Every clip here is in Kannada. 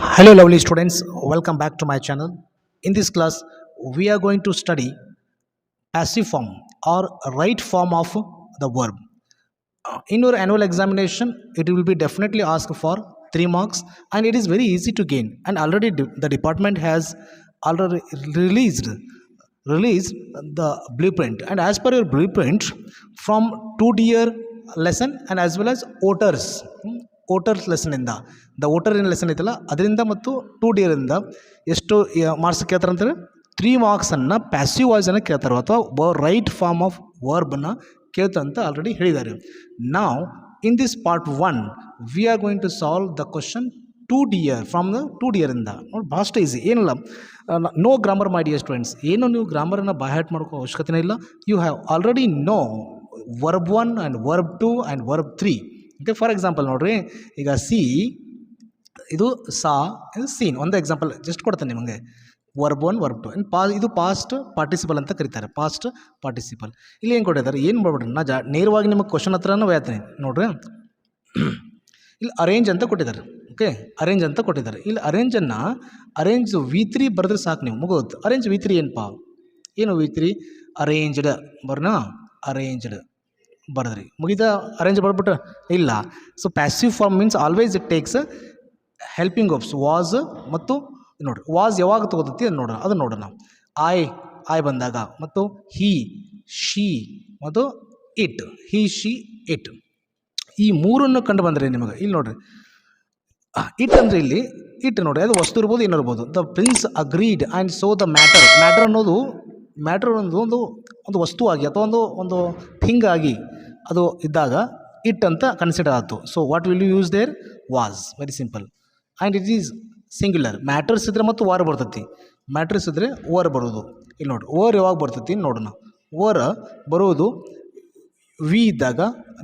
Hello lovely students, welcome back to my channel. In this class, we are going to study passive form or right form of the verb. In your annual examination, it will be definitely asked for 3 marks and it is very easy to gain, and already the department has already released the blueprint, and as per your blueprint from 2 year lesson and as well as otters ಲೆಸನಿಂದ ಓಟರ್ ಏನು ಲೆಸನ್ ಐತಲ್ಲ ಅದರಿಂದ ಮತ್ತು 2D ಇಂದ ಎಷ್ಟು ಮಾರ್ಕ್ಸ್ ಕೇಳ್ತಾರೆ ಅಂತಾರೆ 3 ಮಾರ್ಕ್ಸನ್ನು ಪ್ಯಾಸಿವ್ ವಾಯ್ಸನ್ನು ಕೇಳ್ತಾರೆ ಅಥವಾ ರೈಟ್ ಫಾರ್ಮ್ ಆಫ್ ವರ್ಬನ್ನು ಕೇಳ್ತಾರೆ ಅಂತ ಆಲ್ರೆಡಿ ಹೇಳಿದ್ದಾರೆ. ನಾವು in this part 1 we are going to solve the question 2D from the 2D ಇಂದ. ನೋಡಿ ಭಾಳ ಈಸಿ, ಏನಿಲ್ಲ, no grammar my dear students. ಏನು ನೀವು ಗ್ರಾಮರನ್ನು ಬೈಹ್ಯಾಟ್ ಮಾಡ್ಕೋ ಅವಶ್ಯಕತೆ ಇಲ್ಲ. You have already know verb 1 and verb 2 and verb 3. Okay, for example ನೋಡಿರಿ, ಈಗ ಸಿ ಇದು ಸಾ ಇದು ಸೀನ್. ಒಂದು ಎಕ್ಸಾಂಪಲ್ ಜಸ್ಟ್ ಕೊಡ್ತೇನೆ ನಿಮಗೆ. ವರ್ಬ್ 1 ವರ್ಬ್ 2 ಆ್ಯಂಡ್ ಇದು ಪಾಸ್ಟ್ ಪಾರ್ಟಿಸಿಪಲ್ ಅಂತ ಕರೀತಾರೆ, ಪಾಸ್ಟ್ ಪಾರ್ಟಿಸಿಪಲ್. ಇಲ್ಲಿ ಏನು ಕೊಟ್ಟಿದ್ದಾರೆ, ಏನು ಮಾಡ್ಬಿಡ್ರಿ, ನಾ ನೇರವಾಗಿ ನಿಮಗೆ ಕ್ವಶನ್ ಹತ್ರನೂ ಹೇಳ್ತೀನಿ ನೋಡ್ರಿ. ಇಲ್ಲಿ ಅರೇಂಜ್ ಅಂತ ಕೊಟ್ಟಿದ್ದಾರೆ. ಓಕೆ, ಅರೇಂಜ್ ಅಂತ ಕೊಟ್ಟಿದ್ದಾರೆ. ಇಲ್ಲಿ ಅರೇಂಜ್ V3 ಬರೆದ್ರೆ ಸಾಕು, ನೀವು ಮುಗೋದು. ಅರೇಂಜ್ V3 ಏನಪ್ಪ, ಏನು V3 ಅರೇಂಜ್ಡ್ ಬರ್ನಾ, ಅರೇಂಜ್ಡ್ ಬರೆದ್ರಿ ಮುಗಿದ. ಅರೇಂಜ್ ಬರ್ಬಿಟ್ಟು ಇಲ್ಲ. So passive form means always it takes helping ಆಫ್ಸ್ ವಾಸ್ ಮತ್ತು ನೋಡಿರಿ, ವಾಸ್ ಯಾವಾಗ ತೊಗೋತೈತಿ ಅದು ನೋಡೋಣ. ಐ ಬಂದಾಗ ಮತ್ತು ಹಿ ಶಿ ಮತ್ತು ಇಟ್, ಹಿ ಶಿ ಇಟ್, ಈ ಮೂರನ್ನು ಕಂಡು ಬಂದರೆ ನಿಮಗೆ ಇಲ್ಲಿ ನೋಡಿರಿ. ಇಟ್ ಅಂದರೆ ಇಲ್ಲಿ ಇಟ್ ನೋಡಿ, ಅದು ವಸ್ತು ಇರ್ಬೋದು, ಏನಿರ್ಬೋದು. The prince agreed and so the matter ಅನ್ನೋದು ಒಂದು ವಸ್ತು ಆಗಿ ಅಥವಾ ಒಂದು ಥಿಂಗ್ ಆಗಿ ಅದು ಇದ್ದಾಗ ಇಟ್ ಅಂತ ಕನ್ಸಿಡರ್ ಆಯಿತು. So what will you use there, was. Very simple. And it is singular. Matters ಇದ್ದರೆ ಮತ್ತು ವಾರ್ ಬರ್ತೈತಿ, ಮ್ಯಾಟರ್ಸ್ ಇದ್ದರೆ ವರ್ ಬರೋದು. ಇಲ್ಲಿ ನೋಡಿ, ವರ್ ಯಾವಾಗ ಬರ್ತೈತಿ ನೋಡೋಣ. ವರ್ ಬರೋದು ವಿ ಇದ್ದಾಗ,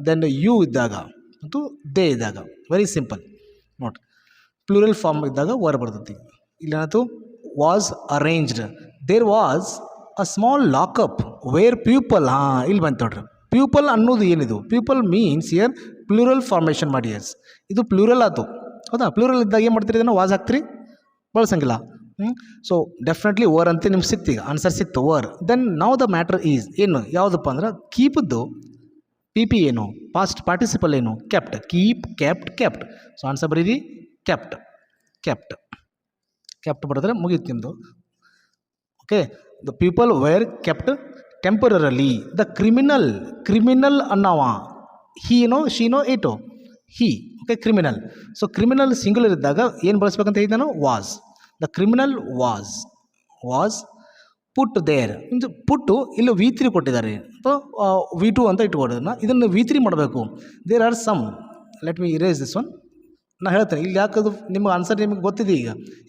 ದೆನ್ ಯು ಇದ್ದಾಗ ಮತ್ತು ದೇ ಇದ್ದಾಗ. ವೆರಿ ಸಿಂಪಲ್ ನೋಡಿ. ಪ್ಲೂರಲ್ ಫಾರ್ಮ್ ಇದ್ದಾಗ ವರ್ ಬರ್ತೈತಿ. ಇಲ್ಲೇನಾಯ್ತು, was arranged. There was a small lockup where people. ಇಲ್ಲಿ ಬಂತು ನೋಡ್ರಿ. ಪ್ಯೂಪಲ್ ಅನ್ನೋದು ಏನಿದು, people means year plural formation ಮಾಡಿ ಇಯರ್ಸ್. ಇದು ಪ್ಲೂರಲ್ ಆಯ್ತು, ಹೌದಾ? ಪ್ಲೂರಲ್ ಇದ್ದಾಗ ಏನು ಮಾಡ್ತೀರಿ, ಇದನ್ನು ವಾಸ್ ಹಾಕ್ತೀರಿ, ಬಳಸಂಗಿಲ್ಲ. ಸೊ ಡೆಫಿನೆಟ್ಲಿ ವರ್ ಅಂತ ನಿಮ್ಗೆ ಸಿಕ್ತು, ಈಗ ಆನ್ಸರ್ ಸಿಕ್ತು, were. Then now the matter is ಏನು, ಯಾವುದಪ್ಪ ಅಂದ್ರೆ ಕೀಪ್ದು ಪಿ ಏನು, ಪಾಸ್ಟ್ ಪಾರ್ಟಿಸಿಪಲ್ ಏನು, kept. Keep, kept. So answer ಬರೀರಿ ಕೆಪ್ಟ್ ಬರೆದ್ರೆ ಮುಗೀತು ನಿಮ್ಮದು. Okay, the people were kept temporarily. The criminal ಅನ್ನವ ಹೀನೋ ಶೀನೋ ಇಟೋ, he. Okay, criminal. So criminal singular ಇದ್ದಾಗ ಏನು ಬಳಸ್ಬೇಕಂತ ಹೇಳಿದ ನಾನು, was. The criminal was put there. Means put ಇಲ್ಲಿ V3 ಕೊಟ್ಟಿದ್ದಾರೆ ಅಥವಾ V2 ಅಂತ ಇಟ್ಕೊಡೋದನ್ನ, ಇದನ್ನು V3 ಮಾಡಬೇಕು. There are some, let me erase this one. ನಾನು ಹೇಳ್ತೇನೆ ಇಲ್ಲಿ ಯಾಕದು ನಿಮಗೆ ಆನ್ಸರ್ ನಿಮಗೆ ಗೊತ್ತಿದೆ.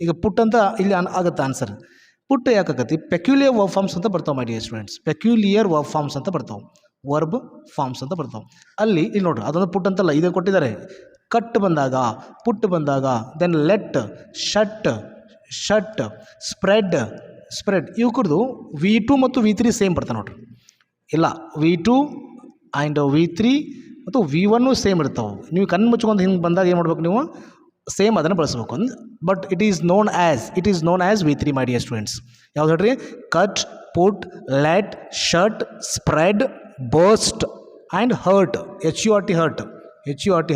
ಈಗ ಪುಟ್ ಅಂತ ಇಲ್ಲಿ ಆಗುತ್ತೆ ಆನ್ಸರ್. ಪುಟ್ ಯಾಕಾಗತ್ತೆ, ಪೆಕ್ಯುಲಿಯರ್ ವರ್ಬ್ ಫಾರ್ಮ್ಸ್ ಅಂತ ಬರ್ತಾವೆ my dear students. Peculiar verb forms ಅಂತ ಬರ್ತಾವೆ, ವರ್ಬ್ ಫಾರ್ಮ್ಸ್ ಅಂತ ಬರ್ತಾವೆ. ಅಲ್ಲಿ ಇಲ್ಲಿ ನೋಡ್ರಿ, ಅದೊಂದು ಪುಟ್ ಅಂತಲ್ಲ, ಇದು ಕೊಟ್ಟಿದ್ದಾರೆ. ಕಟ್ ಬಂದಾಗ, ಪುಟ್ ಬಂದಾಗ, ದೆನ್ ಲೆಟ್, ಶಟ್, ಸ್ಪ್ರೆಡ್ ಇವು ಕುಡ್ದು V2 ಮತ್ತು V3 ಸೇಮ್ ಬರ್ತಾವೆ ನೋಡ್ರಿ. ಇಲ್ಲ, V2 ಆ್ಯಂಡ್ V3 ಮತ್ತು V1 ಸೇಮ್ ಇರ್ತಾವೆ. ನೀವು ಕಣ್ಣು ಮುಚ್ಕೊಂಡು ಹಿಂಗೆ ಬಂದಾಗ ಏನು ಮಾಡ್ಬೇಕು, ನೀವು ಸೇಮ್ ಅದನ್ನು ಬಳಸಬೇಕು. But it is known as V3 my dear students. ಯಾವ್ದು ಹೇಳ್ರಿ, cut, put, let, shut, spread, burst and hurt, HURT.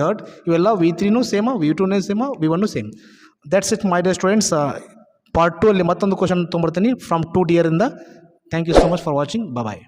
ಇವೆಲ್ಲ V3 same, V2 same, V1 same. That's it my dear students. Part 2 ಅಲ್ಲಿ ಮತ್ತೊಂದು ಕ್ವಶನ್ ತೊಗೊಂಬರ್ತೀನಿ ಫ್ರಮ್ 2D ಇಂದ. Thank you so much for watching. Bye.